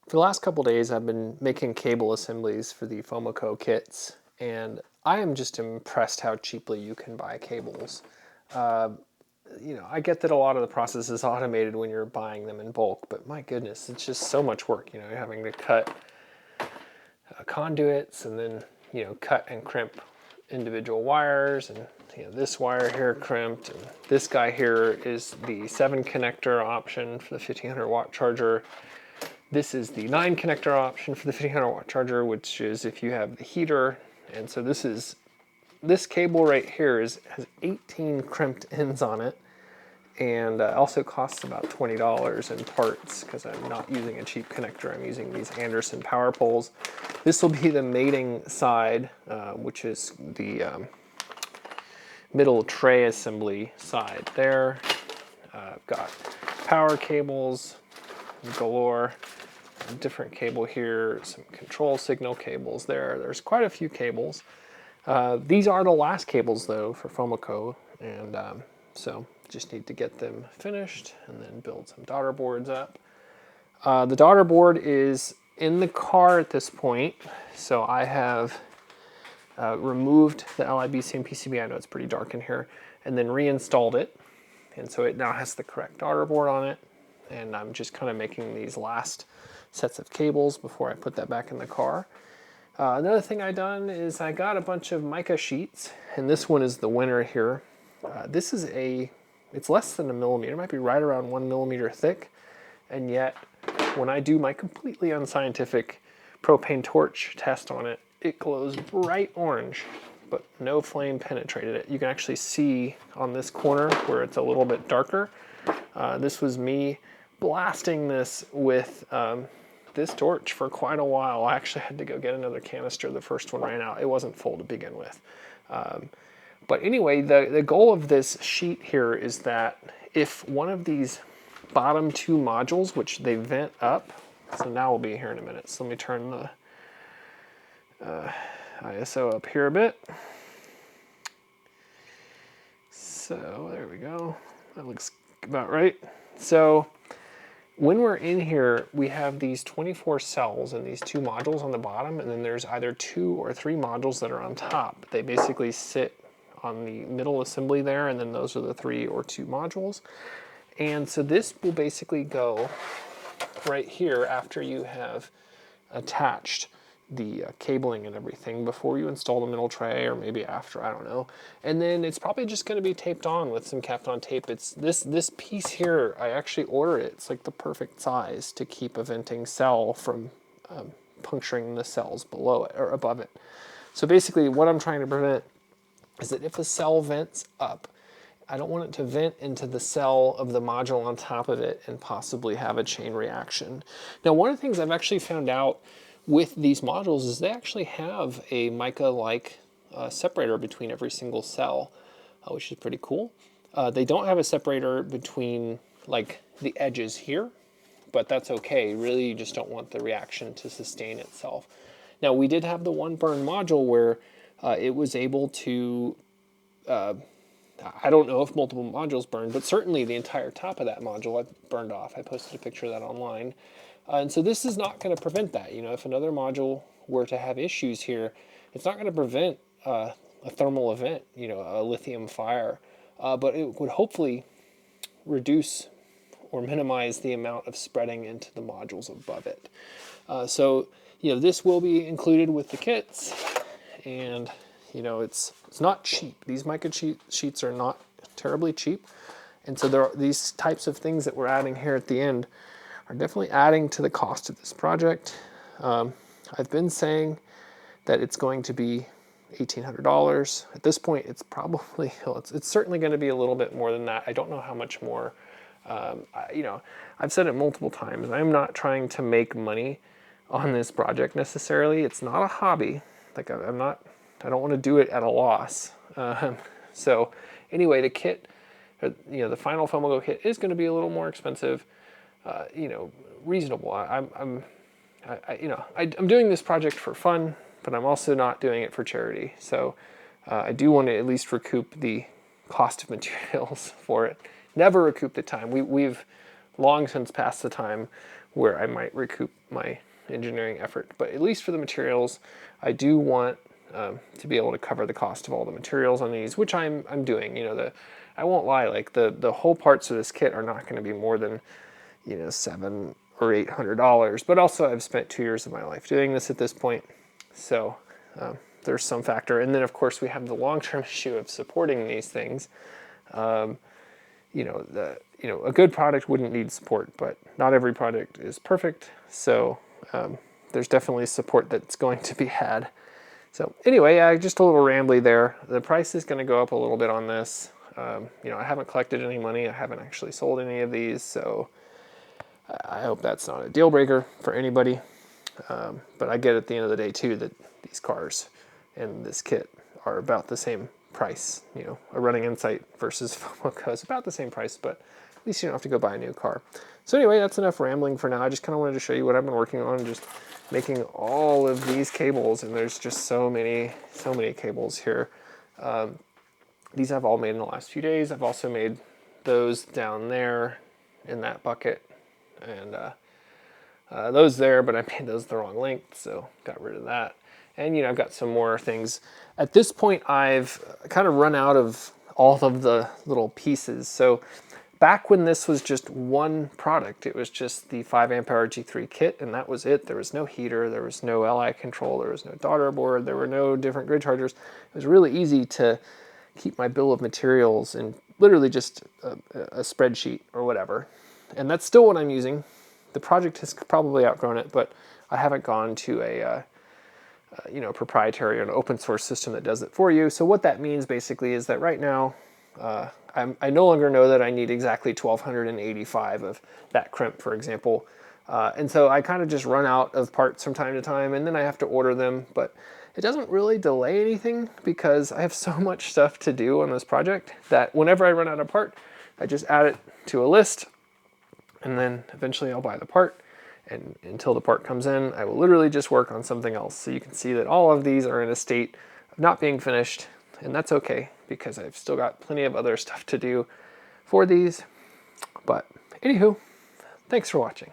For the last couple days, I've been making cable assemblies for the FoMoCo kits, and I am just impressed how cheaply you can buy cables. I get that a lot of the process is automated when you're buying them in bulk, but my goodness, it's just so much work. You're having to cut conduits and then, cut and crimp individual wires, and this wire here crimped, and this guy here is the 7 connector option for the 1500 watt charger. This is the 9 connector option for the 1500 watt charger, which is if you have the heater. And so this cable right here has 18 crimped ends on it, and also costs about $20 in parts because I'm not using a cheap connector. I'm using these Anderson power poles. This will be the mating side, which is the middle tray assembly side there. I've got power cables galore. Different cable here, some control signal cables there. There's quite a few cables. These are the last cables though for FoMoCo, and so just need to get them finished and then build some daughter boards up. The daughter board is in the car at this point, so I have removed the LiBCM PCB. I know it's pretty dark in here, and then reinstalled it, and so it now has the correct daughter board on it. And I'm just kind of making these last sets of cables before I put that back in the car. Another thing I done is I got a bunch of Mica sheets, and this one is the winner here. This is it's less than 1 millimeter, it might be right around 1 millimeter thick, and yet when I do my completely unscientific propane torch test on it, it glows bright orange, but no flame penetrated it. You can actually see on this corner where it's a little bit darker. This was me blasting this with this torch for quite a while. I actually had to go get another canister. The first one ran out. It wasn't full to begin with. But anyway, the goal of this sheet here is that if one of these bottom 2 modules, which they vent up, so now we'll be here in a minute. So let me turn the ISO up here a bit. So there we go. That looks about right. So when we're in here, we have these 24 cells and these 2 modules on the bottom, and then there's either 2 or 3 modules that are on top. They basically sit on the middle assembly there, and then those are the 3 or 2 modules. And so this will basically go right here after you have attached the cabling and everything before you install the middle tray, or maybe after, I don't know. And then it's probably just going to be taped on with some Kapton tape. It's this piece here, I actually ordered it. It's like the perfect size to keep a venting cell from puncturing the cells below it or above it. So basically what I'm trying to prevent is that if a cell vents up, I don't want it to vent into the cell of the module on top of it and possibly have a chain reaction. Now, one of the things I've actually found out with these modules is they actually have a Mica-like separator between every single cell, which is pretty cool. They don't have a separator between like the edges here, but that's okay. Really, you just don't want the reaction to sustain itself. Now, we did have the one burn module where it was able to, I don't know if multiple modules burned, but certainly the entire top of that module burned off. I posted a picture of that online. And so this is not going to prevent that. If another module were to have issues here, it's not going to prevent a thermal event, a lithium fire, but it would hopefully reduce or minimize the amount of spreading into the modules above it. So this will be included with the kits, and it's not cheap. These Mica sheets are not terribly cheap, and so there are these types of things that we're adding here at the end are definitely adding to the cost of this project. I've been saying that it's going to be $1,800. At this point, it's probably, it's certainly going to be a little bit more than that. I don't know how much more. I've said it multiple times. I'm not trying to make money on this project necessarily. It's not a hobby. Like I don't want to do it at a loss. So anyway, the kit, the final FoMoCo kit is going to be a little more expensive. Reasonable. I'm doing this project for fun, but I'm also not doing it for charity. So I do want to at least recoup the cost of materials for it. Never recoup the time. We've long since passed the time where I might recoup my engineering effort. But at least for the materials, I do want to be able to cover the cost of all the materials on these, which I'm doing. You know, I won't lie, like the whole parts of this kit are not going to be more than, you know, $700 or $800. But also, I've spent 2 years of my life doing this at this point, so there's some factor. And then, of course, we have the long-term issue of supporting these things. You know, a good product wouldn't need support, but not every product is perfect. So there's definitely support that's going to be had. So anyway, just a little rambly there. The price is going to go up a little bit on this. You know, I haven't collected any money. I haven't actually sold any of these, so I hope that's not a deal breaker for anybody. But I get at the end of the day too that these cars and this kit are about the same price. You know, a running Insight versus FoMoCo is about the same price, but at least you don't have to go buy a new car. So anyway, that's enough rambling for now. I just kind of wanted to show you what I've been working on, just making all of these cables, and there's just so many cables here. These I've all made in the last few days. I've also made those down there in that bucket, and those there, but I made those the wrong length, so got rid of that. And you know, I've got some more things. At this point, I've kind of run out of all of the little pieces. So back when this was just one product, it was just the 5 amp hour G3 kit, and that was it. There was no heater, there was no LI control, there was no daughter board, there were no different grid chargers. It was really easy to keep my bill of materials in literally just a spreadsheet or whatever. And that's still what I'm using. The project has probably outgrown it, but I haven't gone to a you know, proprietary or an open source system that does it for you. So what that means basically is that right now, I no longer know that I need exactly 1,285 of that crimp, for example. And so I kind of just run out of parts from time to time, and then I have to order them. But it doesn't really delay anything because I have so much stuff to do on this project that whenever I run out of part, I just add it to a list, and then eventually I'll buy the part. And until the part comes in, I will literally just work on something else. So you can see that all of these are in a state of not being finished, and that's okay because I've still got plenty of other stuff to do for these. But anywho, thanks for watching.